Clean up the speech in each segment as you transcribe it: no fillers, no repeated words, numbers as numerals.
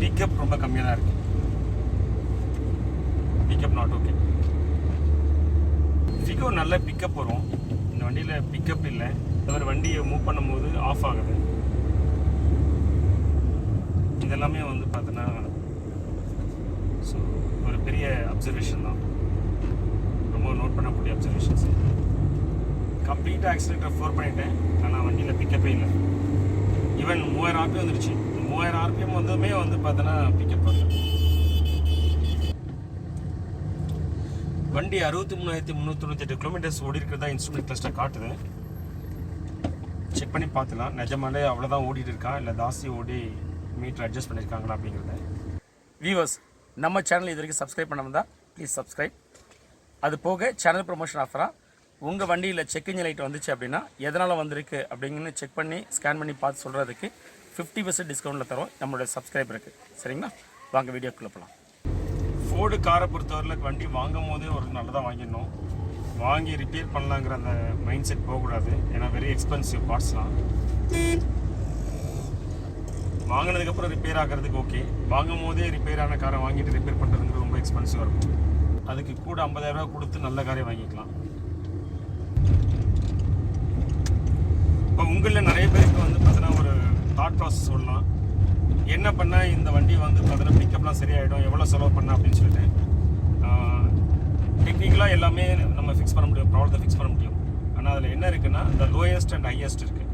Pickup ரொம்ப கம்மியாக தான் இருக்குது. Pickup not okay. ஃபிகோ நல்ல பிக்கப் வரும், இந்த வண்டியில் பிக்கப் இல்லை. தவிர வண்டியை மூவ் பண்ணும்போது ஆஃப் ஆகுது. இதெல்லாமே வந்து பார்த்தோன்னா ஸோ ஒரு பெரிய அப்சர்வேஷன் தான், ரொம்ப நோட் பண்ணக்கூடிய அப்சர்வேஷன்ஸ். கம்ப்ளீட்டாக ஆக்சிலேட்டர் 4 பண்ணிட்டேன், ஆனால் வண்டியில் பிக்கப்பே இல்லை. ஈவன் 3000 RPM வந்துருச்சு. 3000 RPM வந்ததுமே வந்து பார்த்தோன்னா பிக்கப் வரல. வண்டி 63,398 கிலோமீட்டர்ஸ் ஓடி இருக்கிறதா இன்ஸ்ட்ருமெண்ட் கிளஸ்டர் காட்டுது. செக் பண்ணி பார்த்துலாம் நிஜமாலே அவ்வளோதான் ஓடிட்டு இருக்கா இல்லை ஜாஸ்தி ஓடி மீட்டர் அட்ஜஸ்ட் பண்ணியிருக்காங்களா அப்படிங்கிறத. வியூவர்ஸ், நம்ம சேனல் இது வரைக்கும் சப்ஸ்கிரைப் பண்ணாமல் தான் ப்ளீஸ் சப்ஸ்கிரைப். அது போக சேனல் ப்ரொமோஷன் ஆஃபராக உங்கள் வண்டியில் செக் இன்ஜின் லைட் வந்துச்சு அப்படின்னா எதனால் வந்திருக்கு அப்படிங்கன்னு செக் பண்ணி ஸ்கேன் பண்ணி பார்த்து சொல்கிறதுக்கு 50% டிஸ்கவுண்ட்டில் தரோம் நம்மளோட சப்ஸ்கிரைபருக்கு. சரிங்களா, வாங்க வீடியோக்குள்ளே போகலாம். ஃபோர்டு காரை பொறுத்தவரையில் வண்டி வாங்கும் போதே ஒரு நல்லதாக வாங்கிடணும். வாங்கி ரிப்பேர் பண்ணலாங்கிற அந்த மைண்ட் செட் போகக்கூடாது. ஏன்னா வெரி எக்ஸ்பென்சிவ் பார்ட்ஸ்லாம். வாங்கினதுக்கப்புறம் ரிப்பேர் ஆகிறதுக்கு ஓகே, வாங்கும் போதே ரிப்பேர் ஆன காரை வாங்கிட்டு ரிப்பேர் பண்ணுறதுங்கிறது ரொம்ப எக்ஸ்பென்சிவாக இருக்கும். அதுக்கு கூட 50,000 ரூபா கொடுத்து நல்ல காரை வாங்கிக்கலாம். இப்போ உங்களில் நிறைய பேருக்கு வந்து பார்த்தீங்கன்னா ஒரு தாட் ப்ராசஸ் சொல்லலாம், என்ன பண்ணால் இந்த வண்டி வந்து பார்த்தீங்கன்னா பிக்கப்லாம் சரியாயிடும், எவ்வளோ செலவு பண்ண அப்படின்னு சொல்லிட்டு. டெக்னிக்கலாக எல்லாமே நம்ம ஃபிக்ஸ் பண்ண முடியும், ப்ராப்ளத்தை ஃபிக்ஸ் பண்ண முடியும். ஆனால் அதில் என்ன இருக்குன்னா இந்த லோயஸ்ட் அண்ட் ஹையஸ்ட் இருக்குது.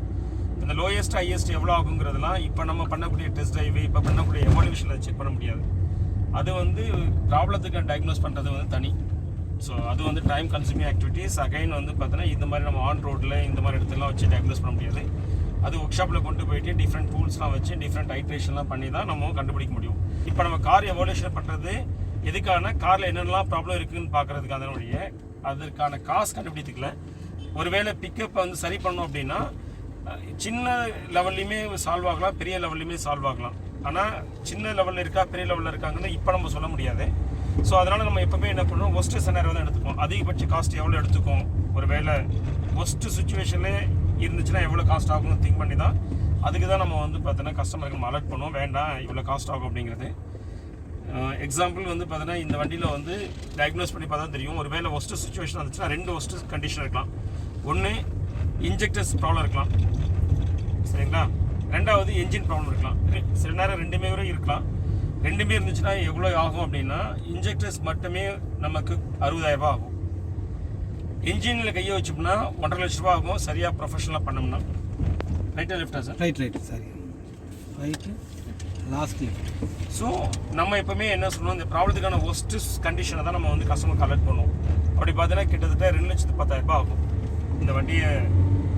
இந்த லோயஸ்ட் ஹையஸ்ட் எவ்வளோ ஆகுங்கிறதுலாம் இப்போ நம்ம பண்ணக்கூடிய டெஸ்ட் டிரைவு, இப்போ பண்ணக்கூடிய எவால்யூஷனில் செக் பண்ண முடியாது. அது வந்து ப்ராப்ளத்துக்கு டயக்னோஸ் பண்ணுறது வந்து தனி. ஸோ அது வந்து டைம் கன்சூமிங் ஆக்டிவிட்டீஸ். அகைன் வந்து பார்த்தீங்கன்னா இந்த மாதிரி நம்ம ஆன் ரோட்டில் இந்த மாதிரி இடத்துலாம் வச்சு டயக்னோஸ் பண்ண முடியாது. அது ஒர்க் ஷாப்பில் கொண்டு போயிட்டு டிஃப்ரெண்ட் டூல்ஸ்லாம் வச்சு டிஃப்ரெண்ட் ஐட்ரேஷன்லாம் பண்ணி தான் நம்ம கண்டுபிடிக்க முடியும். இப்போ நம்ம கார் எவால்யூஷன் பண்ணுறது எதுக்கான, காரில் என்னென்னலாம் ப்ராப்ளம் இருக்குதுன்னு பார்க்குறதுக்கு. அதனுடைய அதற்கான காசு கண்டுபிடித்துக்கல. ஒருவேளை பிக்கப் வந்து சரி பண்ணோம் அப்படின்னா சின்ன லெவல்லையுமே சால்வ் ஆகலாம், பெரிய லெவல்லையுமே சால்வ் ஆகலாம். ஆனால் சின்ன லெவலில் இருக்கா பெரிய லெவலில் இருக்காங்கன்னு இப்போ நம்ம சொல்ல முடியாது. ஸோ அதனால் நம்ம எப்போவுமே என்ன பண்ணுவோம், ஒஸ்ட்டு சினாரியோ தான் எடுத்துப்போம். அதிகபட்ச காஸ்ட் எவ்வளோ எடுத்துக்கும், ஒரு வேளை ஒஸ்ட்டு சுச்சுவேஷன்லேயே இருந்துச்சுன்னா எவ்வளோ காஸ்ட் ஆகும்னு திங்க் பண்ணி தான் அதுக்கு தான் நம்ம வந்து பார்த்தோன்னா கஸ்டமருக்கு நம்ம அலர்ட் பண்ணுவோம், வேண்டாம் இவ்வளோ காஸ்ட் ஆகும் அப்படிங்கிறது. எக்ஸாம்பிள் வந்து பார்த்தீங்கன்னா இந்த வண்டியில் வந்து டயக்னோஸ் பண்ணி பார்த்தா தெரியும். ஒரு வேளை ஒஸ்ட்டு சுச்சுவேஷன் வந்துச்சுன்னா 2 ஒஸ்ட்டு கண்டிஷன் இருக்கலாம். ஒன்று இன்ஜெக்டர்ஸ் ப்ராப்ளம் இருக்கலாம், சரிங்களா. ரெண்டாவது என்ஜின் ப்ராப்ளம் இருக்கலாம். சில நேரம் ரெண்டுமே வரை இருக்கலாம். ரெண்டுமே இருந்துச்சுன்னா எவ்வளோ ஆகும் அப்படின்னா இன்ஜெக்டர்ஸ் மட்டுமே நமக்கு 60,000 ரூபா ஆகும். இன்ஜினில் கையை வச்சோம்னா 1.5 லட்ச ரூபா ஆகும், சரியாக ப்ரொஃபஷனலாக பண்ணோம்னா. ரைட்டா லெஃப்டா சார்? ரைட் சரி, ரைட்டு லாஸ்ட் லிஃப்ட். ஸோ நம்ம எப்போவுமே என்ன சொல்லுவோம், இந்த ப்ராப்ளத்துக்கான ஒஸ்ட் கண்டிஷனை தான் நம்ம வந்து கஸ்டமர் கலெக்ட் பண்ணுவோம். அப்படி பார்த்தீங்கன்னா கிட்டத்தட்ட 2,10,000 ரூபா ஆகும் இந்த வண்டியை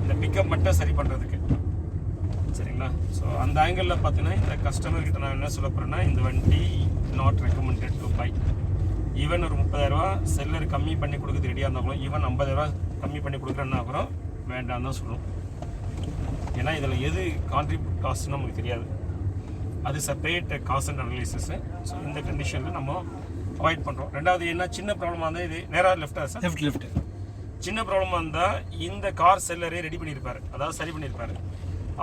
இந்த பிக்கப் மட்டும் சரி பண்ணுறதுக்கு, சரிங்களா. ஸோ அந்த ஆங்கிளில் பார்த்தீங்கன்னா இந்த கஸ்டமர்கிட்ட நான் என்ன சொல்ல போகிறேன்னா, இந்த வண்டி not recommended to buy. Even ஒரு 30,000 ரூபா செல்லர் கம்மி பண்ணி கொடுக்குறது ரெடியாக இருந்தாலும், ஈவன் 50,000 ரூபா கம்மி பண்ணி கொடுக்குறேன்னா அப்புறம் வேண்டாம் தான் சொல்லணும். ஏன்னா இதில் எது கான்ட்ரிபியூட் காஸ்ட்னு நமக்கு தெரியாது, அது separate cost and analysis. So இந்த கண்டிஷனில் நம்ம அவாய்ட் பண்ணுறோம். ரெண்டாவது என்ன, சின்ன ப்ராப்ளமாக இருந்தால் இது நேராக லெஃப்டாக சார்? லெஃப்ட். சின்ன ப்ராப்ளமாக இருந்தால் இந்த கார் செல்லரே ரெடி பண்ணியிருப்பார், அதாவது சரி பண்ணியிருப்பார்.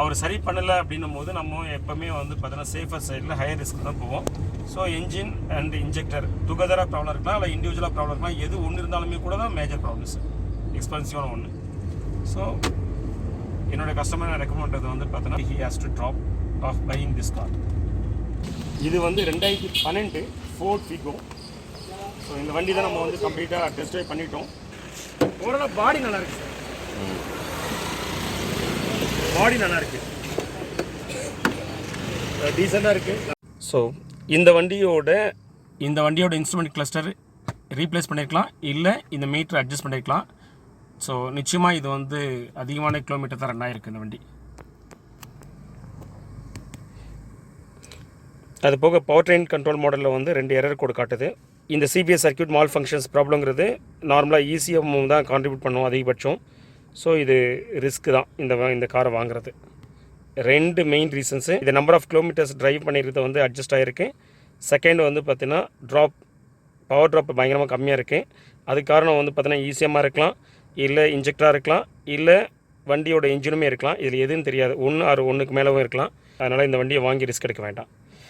அவர் சரி பண்ணலை அப்படின்னும் போது நம்ம எப்போவுமே வந்து பார்த்தீங்கன்னா சேஃபர் சைடில் ஹையர் ரிஸ்க் தான் போவோம். ஸோ என்ஜின் அண்ட் இன்ஜெக்டர் டுகெதராக ப்ராப்ளம் இருக்கலாம், இல்லை இண்டிவிஜுவலாக ப்ராப்ளம் இருக்கலாம். எது ஒன்று இருந்தாலுமே கூட தான் மேஜர் ப்ராப்ளம்ஸ், எக்ஸ்பென்சிவான ஒன்று. ஸோ என்னோடய கஸ்டமர் நான் ரெக்கமெண்ட் பண்ணுறது வந்து பார்த்தீங்கன்னா he has to drop off buying this car. இது வந்து 2012 ஃபோர்ட் ஃபிகோ. ஸோ இந்த வண்டி தான் நம்ம வந்து கம்ப்ளீட்டாக டெஸ்ட் ட்ரைவ் பண்ணிட்டோம். ஓரளவு பாடி நல்லா இருக்கு சார், பாடி நல்லா இருக்கு, டீசெண்டாக இருக்குது. ஸோ இந்த வண்டியோட இன்ஸ்ட்ருமெண்ட் கிளஸ்டர் ரீப்ளேஸ் பண்ணியிருக்கலாம், இல்லை இந்த மீட்டர் அட்ஜஸ்ட் பண்ணியிருக்கலாம். ஸோ நிச்சயமாக இது வந்து அதிகமான கிலோமீட்டர் தான் ரன் ஆகிருக்கு இந்த வண்டி. அது போக பவர் ட்ரெயின் கண்ட்ரோல் மாடலில் வந்து 2 எரர் கோடு காட்டுது. இந்த சிபிஎஸ் சர்க்யூட் மால் ஃபங்க்ஷன்ஸ் ப்ராப்ளங்கிறது நார்மலாக இசிஎம் தான் கான்ட்ரிபியூட் பண்ணுவோம் அதிகபட்சம். ஸோ இது ரிஸ்க்கு தான் இந்த காரை வாங்குறது. 2 மெயின் ரீசன்ஸு. இது நம்பர் ஆஃப் கிலோமீட்டர்ஸ் ட்ரைவ் பண்ணியிருக்கிறது வந்து அட்ஜஸ்ட் ஆகிருக்கு. செகண்ட் வந்து பார்த்திங்கன்னா பவர் ட்ராப் பயங்கரமாக கம்மியாக இருக்குது. அதுக்கு காரணம் வந்து பார்த்திங்கன்னா இசிஎம்மாக இருக்கலாம், இல்லை இன்ஜெக்டராக இருக்கலாம், இல்லை வண்டியோட இன்ஜினுமே இருக்கலாம். இதில் எதுன்னு தெரியாது, 1 ஆர் 1க்கு மேலவும் இருக்கலாம். அதனால் இந்த வண்டியை வாங்கி ரிஸ்க் எடுக்க வேண்டாம்.